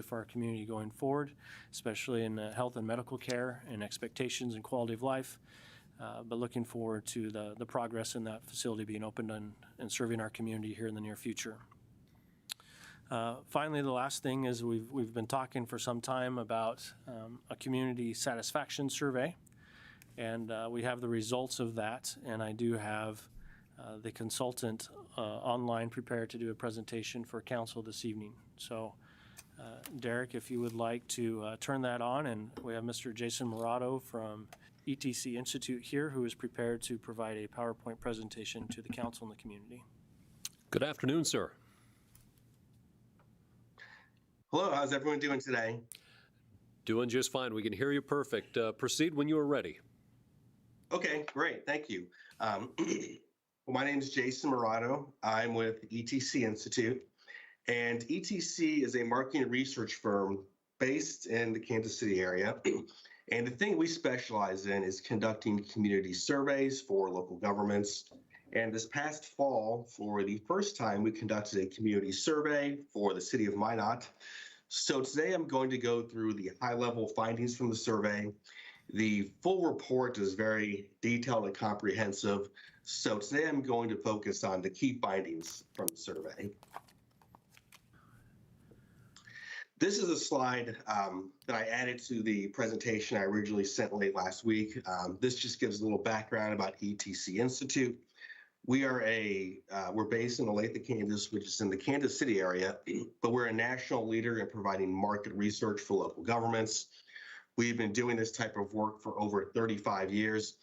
for our community going forward, especially in health and medical care and expectations and quality of life. But looking forward to the progress in that facility being opened and serving our community here in the near future. Finally, the last thing is we've been talking for some time about a community satisfaction survey, and we have the results of that, and I do have the consultant online prepared to do a presentation for council this evening. So Derek, if you would like to turn that on, and we have Mr. Jason Morato from ETC Institute here, who is prepared to provide a PowerPoint presentation to the council and the community. Good afternoon, sir. Hello, how's everyone doing today? Doing just fine. We can hear you perfect. Proceed when you are ready. Okay, great, thank you. Well, my name is Jason Morato. I'm with ETC Institute, and ETC is a marketing research firm based in the Kansas City area. And the thing we specialize in is conducting community surveys for local governments. And this past fall, for the first time, we conducted a community survey for the City of Minot. So today I'm going to go through the high-level findings from the survey. The full report is very detailed and comprehensive. So today I'm going to focus on the key findings from the survey. This is a slide that I added to the presentation I originally sent late last week. This just gives a little background about ETC Institute. We're based in Olathe, Kansas, which is in the Kansas City area, but we're a national leader in providing market research for local governments. We've been doing this type of work for over 35 years.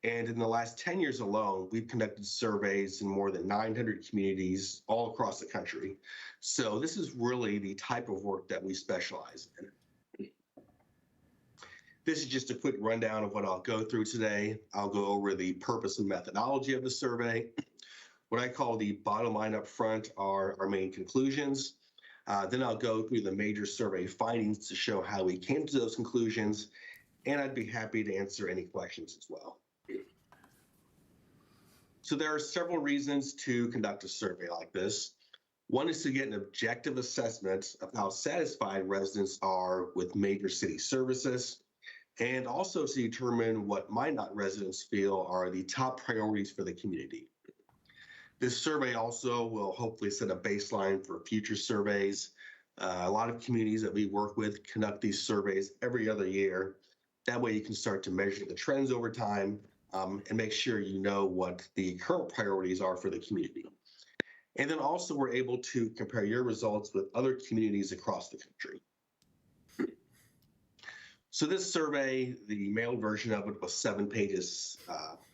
And in the last 10 years alone, we've conducted surveys in more than 900 communities all across the country. So this is really the type of work that we specialize in. This is just a quick rundown of what I'll go through today. I'll go over the purpose and methodology of the survey. What I call the bottom line up front are our main conclusions. Then I'll go through the major survey findings to show how we came to those conclusions, and I'd be happy to answer any questions as well. So there are several reasons to conduct a survey like this. One is to get an objective assessment of how satisfied residents are with major city services, and also to determine what Minot residents feel are the top priorities for the community. This survey also will hopefully set a baseline for future surveys. A lot of communities that we work with conduct these surveys every other year. That way you can start to measure the trends over time and make sure you know what the current priorities are for the community. And then also we're able to compare your results with other communities across the country. So this survey, the mailed version of it was 7 pages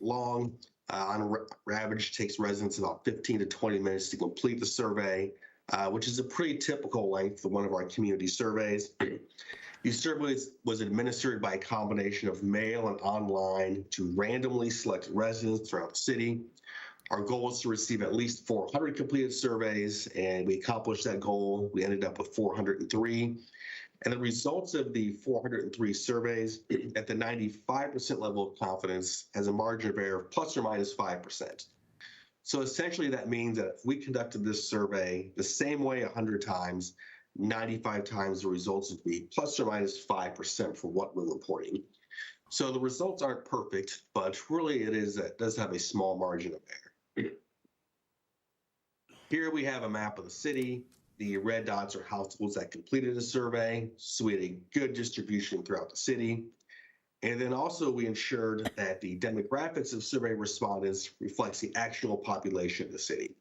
long. On average, takes residents about 15 to 20 minutes to complete the survey, which is a pretty typical length for one of our community surveys. These surveys was administered by a combination of mail and online to randomly select residents throughout the city. Our goal was to receive at least 400 completed surveys, and we accomplished that goal. We ended up with 403. And the results of the 403 surveys at the 95% level of confidence has a margin of error of plus or minus 5%. So essentially that means that if we conducted this survey the same way 100 times, 95 times the results would be plus or minus 5% for what we're reporting. So the results aren't perfect, but really it does have a small margin of error. Here we have a map of the city. The red dots are households that completed a survey, so we had a good distribution throughout the city. And then also we ensured that the demographics of survey respondents reflects the actual population of the city.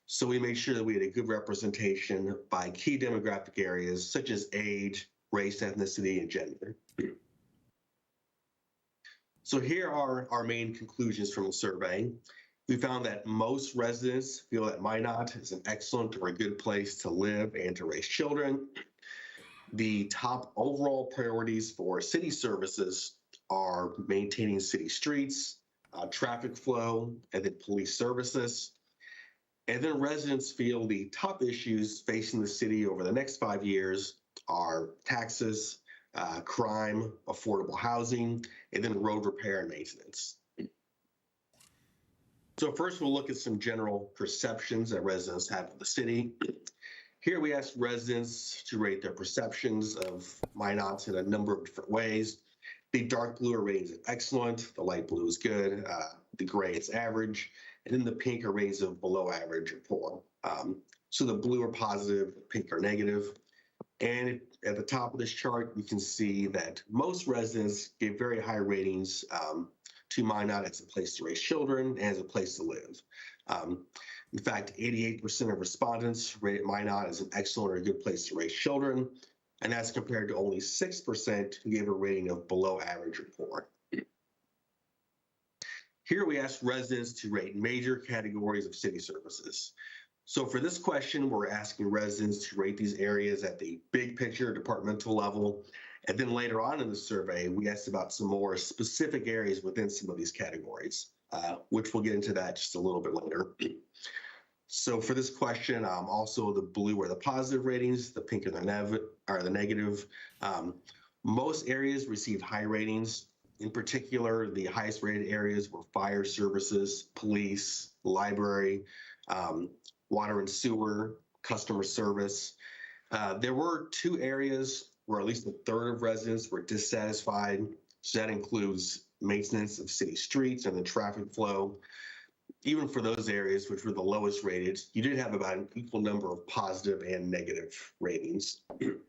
So we made sure that we had a good representation by key demographic areas such as age, race, ethnicity, and gender. So here are our main conclusions from the survey. We found that most residents feel that Minot is an excellent or a good place to live and to raise children. The top overall priorities for city services are maintaining city streets, traffic flow, and then police services. And then residents feel the top issues facing the city over the next 5 years are taxes, crime, affordable housing, and then road repair and maintenance. So first we'll look at some general perceptions that residents have of the city. Here we asked residents to rate their perceptions of Minot in a number of different ways. The dark blue are ratings of excellent, the light blue is good, the gray is average, and then the pink are ratings of below average or poor. So the blue are positive, pink are negative. And at the top of this chart, you can see that most residents gave very high ratings to Minot as a place to raise children and as a place to live. In fact, 88% of respondents rated Minot as an excellent or a good place to raise children, and that's compared to only 6% who gave a rating of below average or poor. Here we asked residents to rate major categories of city services. So for this question, we're asking residents to rate these areas at the big picture departmental level. And then later on in the survey, we asked about some more specific areas within some of these categories, which we'll get into that just a little bit later. So for this question, also the blue are the positive ratings, the pink are the negative. Most areas received high ratings. In particular, the highest rated areas were fire services, police, library, water and sewer, customer service. There were 2 areas where at least a third of residents were dissatisfied. So that includes maintenance of city streets and the traffic flow. Even for those areas, which were the lowest rated, you did have about an equal number of positive and negative ratings. And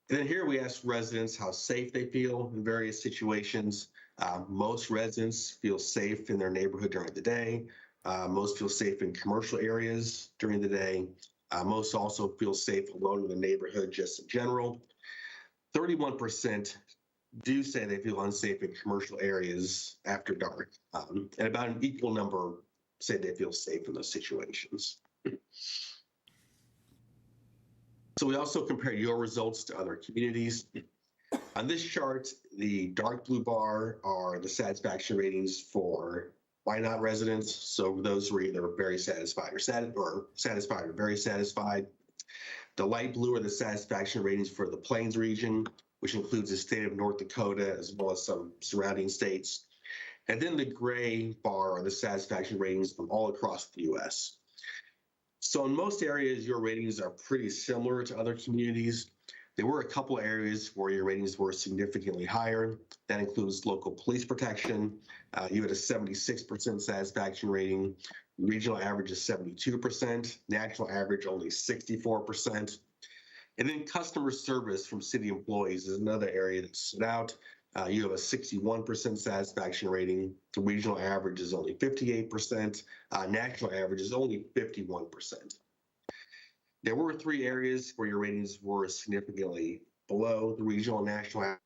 then here we asked residents how safe they feel in various situations. Most residents feel safe in their neighborhood during the day. Most feel safe in commercial areas during the day. Most also feel safe alone in the neighborhood just in general. 31% do say they feel unsafe in commercial areas after dark, and about an equal number say they feel safe in those situations. So we also compare your results to other communities. On this chart, the dark blue bar are the satisfaction ratings for Minot residents. So those were either very satisfied or satisfied or very satisfied. The light blue are the satisfaction ratings for the Plains region, which includes the state of North Dakota as well as some surrounding states. And then the gray bar are the satisfaction ratings from all across the U.S. So in most areas, your ratings are pretty similar to other communities. There were a couple areas where your ratings were significantly higher. That includes local police protection. You had a 76% satisfaction rating. Regional average is 72%. National average only 64%. And then customer service from city employees is another area that stood out. You have a 61% satisfaction rating. The regional average is only 58%. National average is only 51%. There were 3 areas where your ratings were significantly below the regional and national average: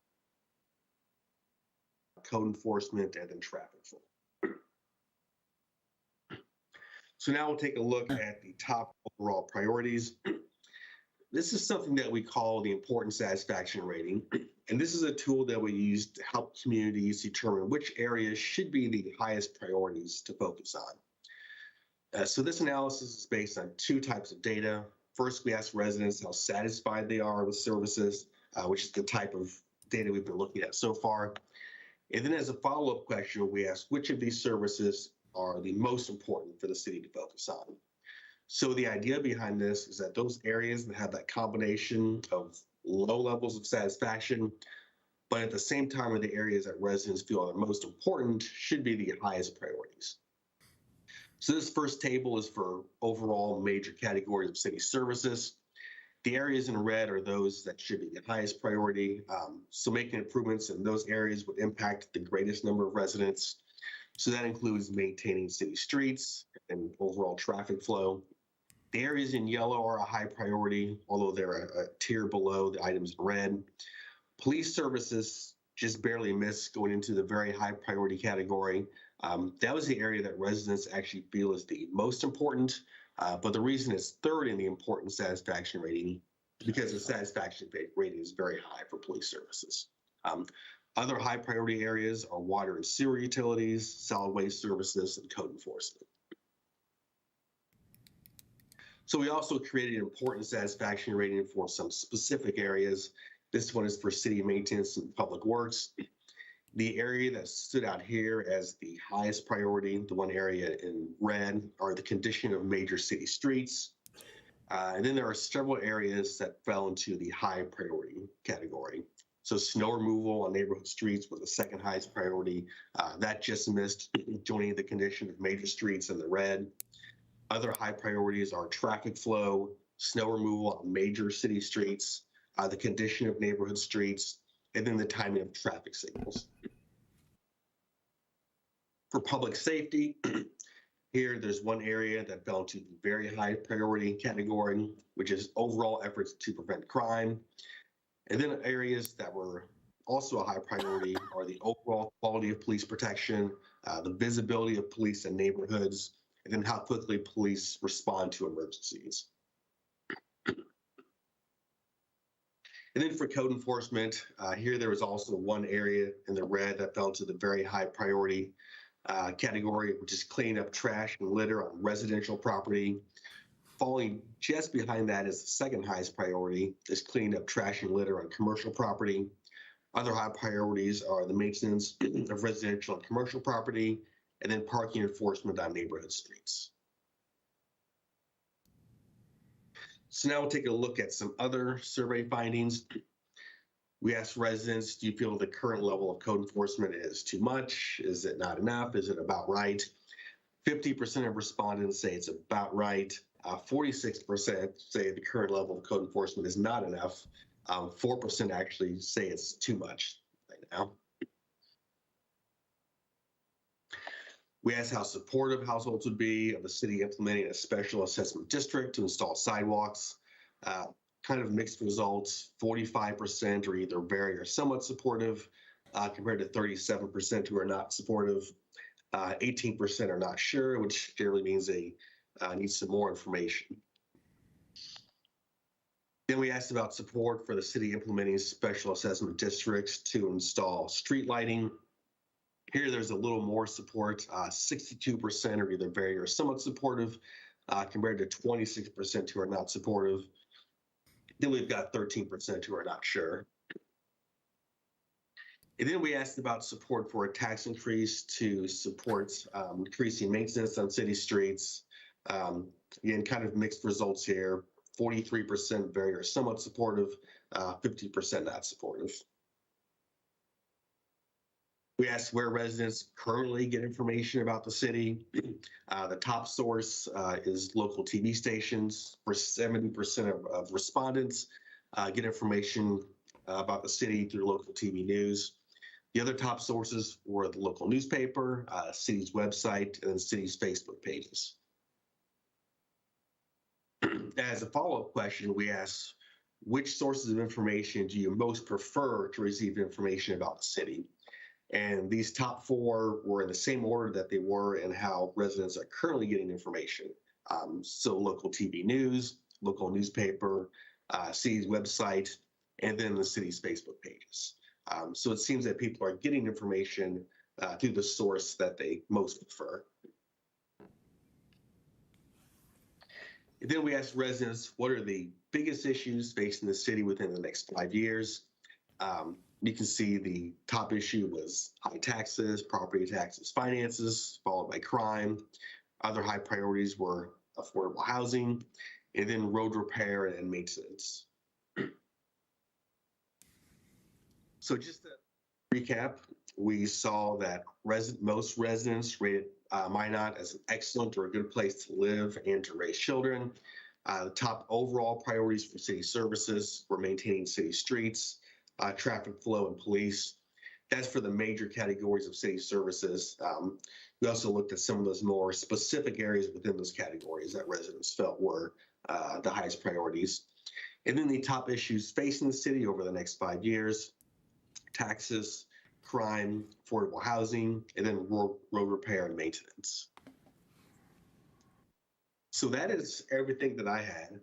code enforcement and then traffic flow. So now we'll take a look at the top overall priorities. This is something that we call the important satisfaction rating. And this is a tool that we use to help communities determine which areas should be the highest priorities to focus on. So this analysis is based on 2 types of data. First, we ask residents how satisfied they are with services, which is the type of data we've been looking at so far. And then as a follow-up question, we ask which of these services are the most important for the city to focus on. So the idea behind this is that those areas that have that combination of low levels of satisfaction, but at the same time are the areas that residents feel are most important, should be the highest priorities. So this first table is for overall major categories of city services. The areas in red are those that should be the highest priority. So making improvements in those areas would impact the greatest number of residents. So that includes maintaining city streets and overall traffic flow. The areas in yellow are a high priority, although they're a tier below the items in red. Police services just barely missed going into the very high priority category. That was the area that residents actually feel is the most important, but the reason it's third in the important satisfaction rating is because the satisfaction rating is very high for police services. Other high priority areas are water and sewer utilities, solid waste services, and code enforcement. So we also created an important satisfaction rating for some specific areas. This one is for city maintenance and public works. The area that stood out here as the highest priority, the one area in red, are the condition of major city streets. And then there are several areas that fell into the high priority category. So snow removal on neighborhood streets was the second highest priority. That just missed joining the condition of major streets in the red. Other high priorities are traffic flow, snow removal on major city streets, the condition of neighborhood streets, and then the timing of traffic signals. For public safety, here there's one area that fell into the very high priority category, which is overall efforts to prevent crime. And then areas that were also a high priority are the overall quality of police protection, the visibility of police in neighborhoods, and then how quickly police respond to emergencies. And then for code enforcement, here there was also one area in the red that fell to the very high priority category, which is cleaning up trash and litter on residential property. Falling just behind that is the second highest priority, is cleaning up trash and litter on commercial property. Other high priorities are the maintenance of residential and commercial property, and then parking enforcement on neighborhood streets. So now we'll take a look at some other survey findings. We asked residents, do you feel the current level of code enforcement is too much? Is it not enough? Is it about right? 50% of respondents say it's about right. 46% say the current level of code enforcement is not enough. 4% actually say it's too much right now. We asked how supportive households would be of the city implementing a special assessment district to install sidewalks. Kind of mixed results. 45% are either very or somewhat supportive, compared to 37% who are not supportive. 18% are not sure, which generally means they need some more information. Then we asked about support for the city implementing special assessment districts to install street lighting. Here, there's a little more support. 62% are either very or somewhat supportive, compared to 26% who are not supportive. Then we've got 13% who are not sure. And then we asked about support for a tax increase to support increasing maintenance on city streets. Again, kind of mixed results here. 43% very or somewhat supportive, 50% not supportive. We asked where residents currently get information about the city. The top source is local TV stations. For 70% of respondents, get information about the city through local TV news. The other top sources were the local newspaper, city's website, and the city's Facebook pages. As a follow-up question, we asked, which sources of information do you most prefer to receive information about the city? And these top four were in the same order that they were in how residents are currently getting information. So local TV news, local newspaper, city's website, and then the city's Facebook pages. So it seems that people are getting information through the source that they most prefer. And then we asked residents, what are the biggest issues facing the city within the next 5 years? You can see the top issue was high taxes, property taxes, finances, followed by crime. Other high priorities were affordable housing, and then road repair and maintenance. So just to recap, we saw that most residents rated Minot as an excellent or a good place to live and to raise children. The top overall priorities for city services were maintaining city streets, traffic flow, and police. That's for the major categories of city services. We also looked at some of those more specific areas within those categories that residents felt were the highest priorities. And then the top issues facing the city over the next 5 years: taxes, crime, affordable housing, and then road repair and maintenance. So that is everything that I had.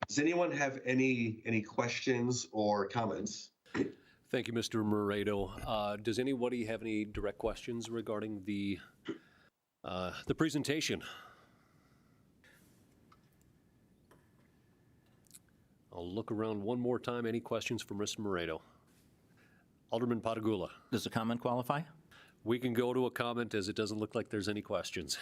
Does anyone have any questions or comments? Thank you, Mr. Moreto. Does anybody have any direct questions regarding the presentation? I'll look around one more time. Any questions for Mr. Moreto? Alderman Patagula. Does a comment qualify? We can go to a comment as it doesn't look like there's any questions.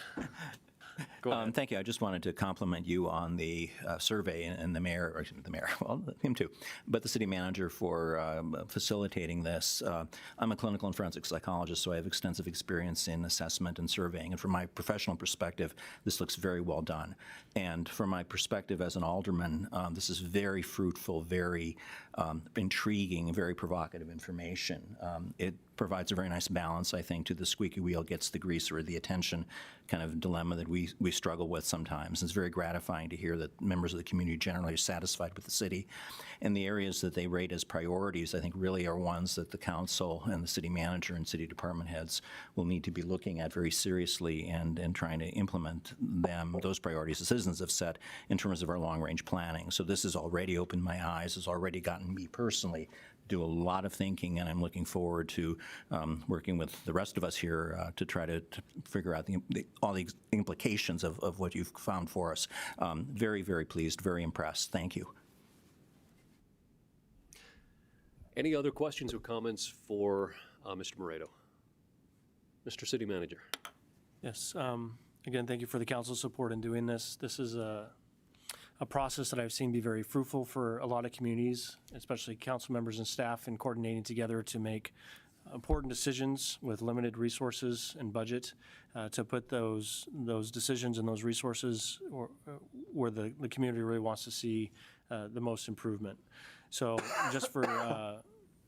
Go ahead. Thank you. I just wanted to compliment you on the survey and the mayor, or the mayor, well, him too, but the city manager for facilitating this. I'm a clinical and forensic psychologist, so I have extensive experience in assessment and surveying. And from my professional perspective, this looks very well done. And from my perspective as an alderman, this is very fruitful, very intriguing, very provocative information. It provides a very nice balance, I think, to the squeaky wheel gets the grease or the attention kind of dilemma that we struggle with sometimes. It's very gratifying to hear that members of the community generally are satisfied with the city. And the areas that they rate as priorities, I think, really are ones that the council and the city manager and city department heads will need to be looking at very seriously and trying to implement those priorities the citizens have set in terms of our long-range planning. So this has already opened my eyes, has already gotten me personally do a lot of thinking, and I'm looking forward to working with the rest of us here to try to figure out all the implications of what you've found for us. Very, very pleased, very impressed. Thank you. Any other questions or comments for Mr. Moreto? Mr. City Manager. Yes. Again, thank you for the council's support in doing this. This is a process that I've seen be very fruitful for a lot of communities, especially council members and staff, in coordinating together to make important decisions with limited resources and budget, to put those decisions and those resources where the community really wants to see the most improvement. So just for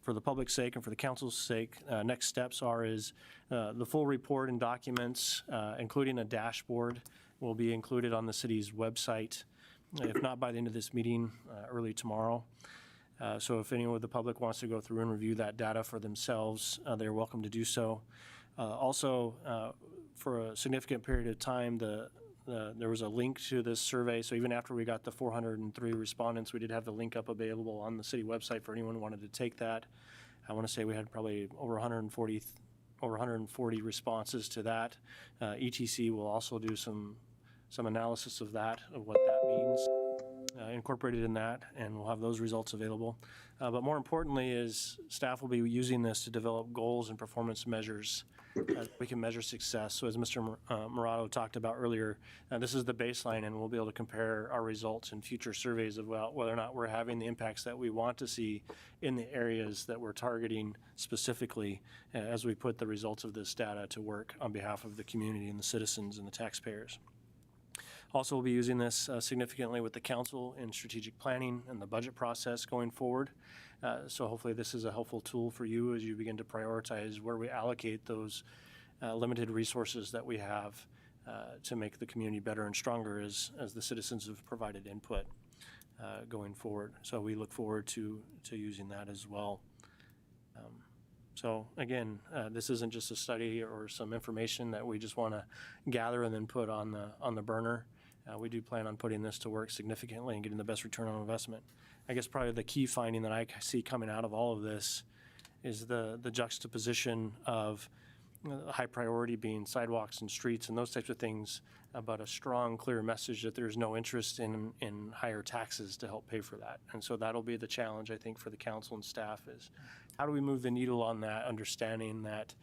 the public's sake and for the council's sake, next steps is the full report and documents, including a dashboard, will be included on the city's website, if not by the end of this meeting, early tomorrow. So if anyone of the public wants to go through and review that data for themselves, they're welcome to do so. Also, for a significant period of time, there was a link to this survey. So even after we got the 403 respondents, we did have the link up available on the city website for anyone who wanted to take that. I want to say we had probably over 140 responses to that. ETC will also do some analysis of that, of what that means, incorporated in that, and we'll have those results available. But more importantly is staff will be using this to develop goals and performance measures. We can measure success. So as Mr. Morato talked about earlier, this is the baseline, and we'll be able to compare our results in future surveys about whether or not we're having the impacts that we want to see in the areas that we're targeting specifically, as we put the results of this data to work on behalf of the community and the citizens and the taxpayers. Also, we'll be using this significantly with the council in strategic planning and the budget process going forward. So hopefully this is a helpful tool for you as you begin to prioritize where we allocate those limited resources that we have to make the community better and stronger as the citizens have provided input going forward. So we look forward to using that as well. So again, this isn't just a study or some information that we just want to gather and then put on the burner. We do plan on putting this to work significantly and getting the best return on investment. I guess probably the key finding that I see coming out of all of this is the juxtaposition of high priority being sidewalks and streets and those types of things, but a strong, clear message that there's no interest in higher taxes to help pay for that. And so that'll be the challenge, I think, for the council and staff is how do we move the needle on that, understanding that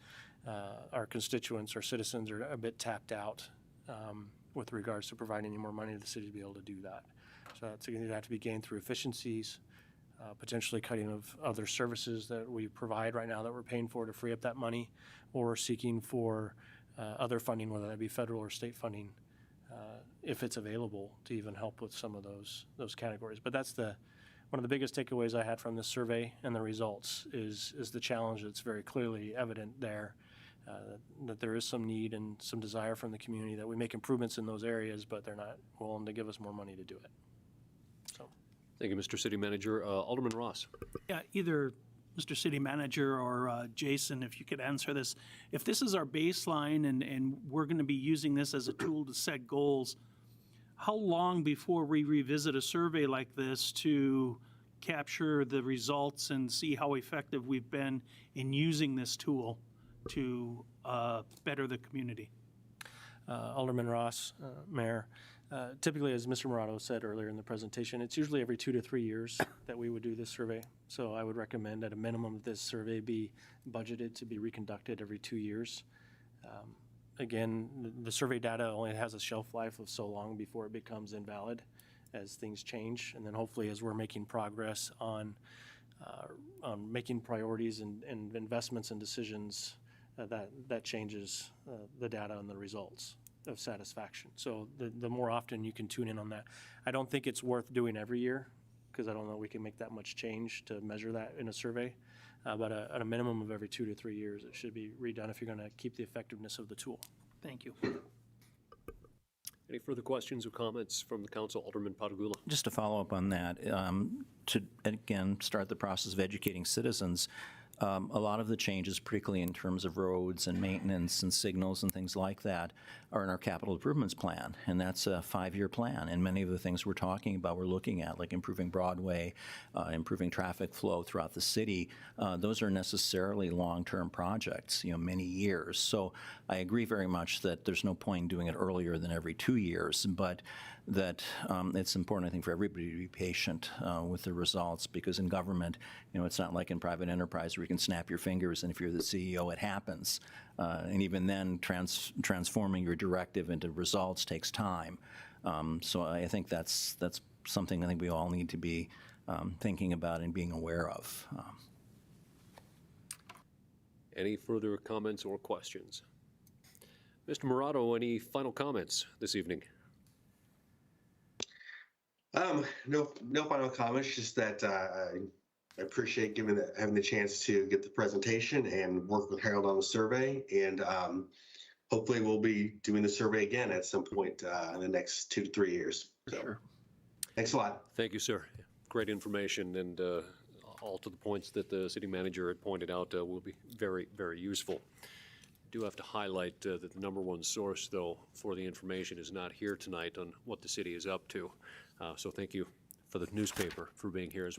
our constituents, our citizens are a bit tapped out with regards to providing any more money to the city to be able to do that. So that's going to have to be gained through efficiencies, potentially cutting of other services that we provide right now that we're paying for to free up that money, or seeking for other funding, whether that be federal or state funding, if it's available, to even help with some of those categories. But that's one of the biggest takeaways I had from this survey and the results is the challenge that's very clearly evident there. That there is some need and some desire from the community that we make improvements in those areas, but they're not willing to give us more money to do it. So, Thank you, Mr. City Manager. Alderman Ross. Yeah, either Mr. City Manager or Jason, if you could answer this. If this is our baseline and we're going to be using this as a tool to set goals, how long before we revisit a survey like this to capture the results and see how effective we've been in using this tool to better the community? Alderman Ross, Mayor, typically, as Mr. Morato said earlier in the presentation, it's usually every 2 to 3 years that we would do this survey. So I would recommend at a minimum that this survey be budgeted to be reconducted every 2 years. again, the survey data only has a shelf life of so long before it becomes invalid as things change. And then hopefully as we're making progress on making priorities and investments and decisions, that changes the data and the results of satisfaction. So the more often you can tune in on that. I don't think it's worth doing every year, because I don't know we can make that much change to measure that in a survey. But at a minimum of every 2 to 3 years, it should be redone if you're going to keep the effectiveness of the tool. Thank you. Any further questions or comments from the council? Alderman Patagula. Just to follow up on that, to again start the process of educating citizens, a lot of the changes, particularly in terms of roads and maintenance and signals and things like that, are in our capital improvements plan, and that's a 5-year plan. And many of the things we're talking about, we're looking at, like improving Broadway, improving traffic flow throughout the city, those are necessarily long-term projects, many years. So I agree very much that there's no point in doing it earlier than every 2 years, but that it's important, I think, for everybody to be patient with the results, because in government, it's not like in private enterprise where you can snap your fingers and if you're the CEO, it happens. And even then, transforming your directive into results takes time. So I think that's something I think we all need to be thinking about and being aware of. Any further comments or questions? Mr. Morato, any final comments this evening? No final comments, just that I appreciate having the chance to get the presentation and work with Harold on the survey. And hopefully we'll be doing the survey again at some point in the next 2 to 3 years. So, Sure. Thanks a lot. Thank you, sir. Great information, and all to the points that the city manager had pointed out will be very, very useful. I do have to highlight that the number one source, though, for the information is not here tonight on what the city is up to. So thank you for the newspaper for being here as well.